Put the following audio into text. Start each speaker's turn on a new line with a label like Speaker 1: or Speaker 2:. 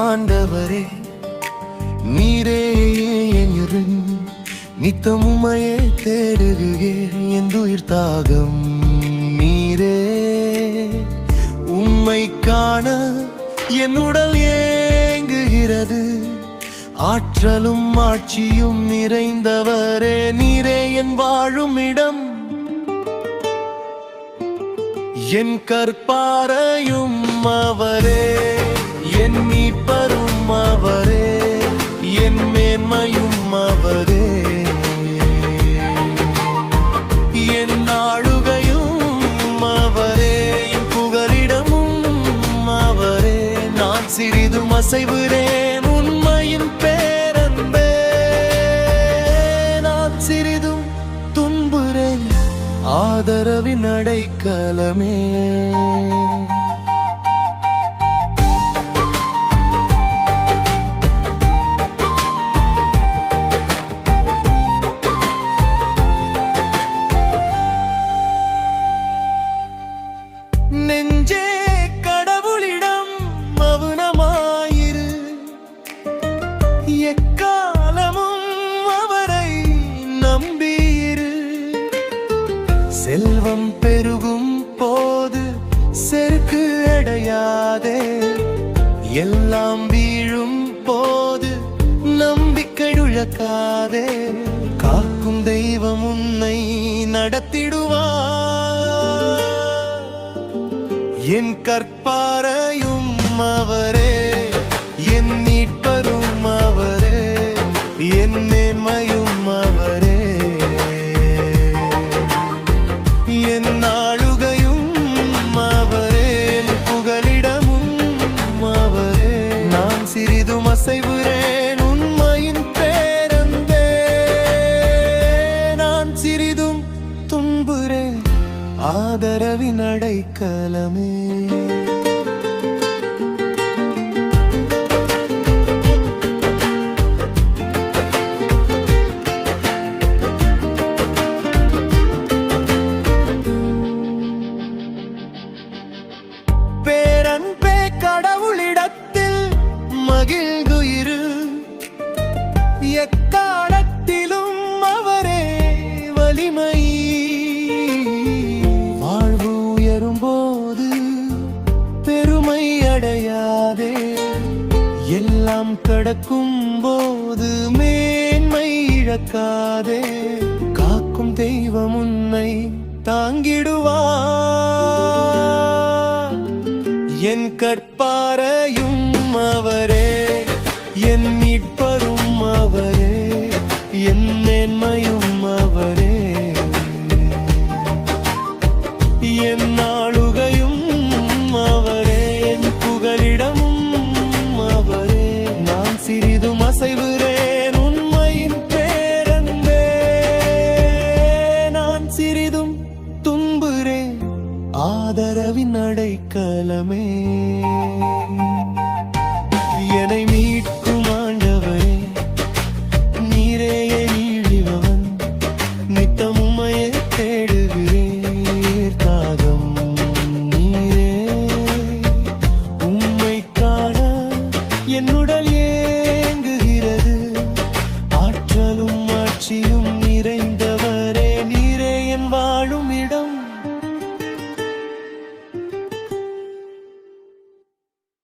Speaker 1: ஆண்டவரே நீரே என் நித்தமுமையே தேடுகிறே எந்துயிர் தாகம் நீரே உம்மை காண என் உடல் ஏங்குகிறது ஆற்றலும் ஆட்சியும் நிறைந்தவரே நீரே என் வாழும் இடம் என் கற்பாரையும் அவரே என் மீட்பரும் அவரே என் மேன்மையும் அவரே என் ஆளுகையும் அவரே என் புகலிடமும் அவரே நான் சிறிதும் அசைவுறேன் உண்மையின் பேரன்பே நான் சிறிதும் துன்புறேன் ஆதரவின் அடைக்கலமே நெஞ்சே கடவுளிடம் மௌனமாயிரு எக்காலமும் அவரை நம்பியிரு செல்வம் பெருகும் போது செருக்கு அடையாதே எல்லாம் வீழும் போது நம்பிக்கை இழக்காதே காக்கும் தெய்வம் உன்னை நடத்திடுவார் என் கற்பாரையும் அவரே என் மீட்பரும் அவரே என் மேன்மையும் அவரே என் ஆளுகையும் அவரே என் புகலிடமும் அவரே நான் சிறிதும் அசைவுறேன் உண்மையின் பேரன்பே நான் சிறிதும் துன்புறேன் ஆதரவின் அடைக்கலமே பேரன்பே கடவுளிடத்தில் மகிழ்ந்துயிரு எக்காலத்திலும் அவரே வலிமை வாழ்வு உயரும்போது பெருமை அடையாதே எல்லாம் கடக்கும் போது மேன்மை இழக்காதே காக்கும் தெய்வம் உன்னை தாங்கிடுவார் என் கற்பாரையும் அவரே என் மீட்பரும் அவரே என் மேன்மையும் அவரே என் ஆளுகையும் அவரே என் புகலிடமும் அவரே நான் சிறிதும் அசைவுறேன் உண்மையின் பேரன்பே நான் சிறிதும் துன்புறேன் ஆதரவின் அடைக்கலமே என்னை மீட்கும் ஆண்டவரே நீரே எழிவன் நித்தமுமையே தேடுகிறேன் தாகம் நீரே உம்மை காண என் உடல் ஏங்குகிறது ஆற்றலும் ஆட்சியும் நிறைந்தவரே நீரே என் வாழும் இடம்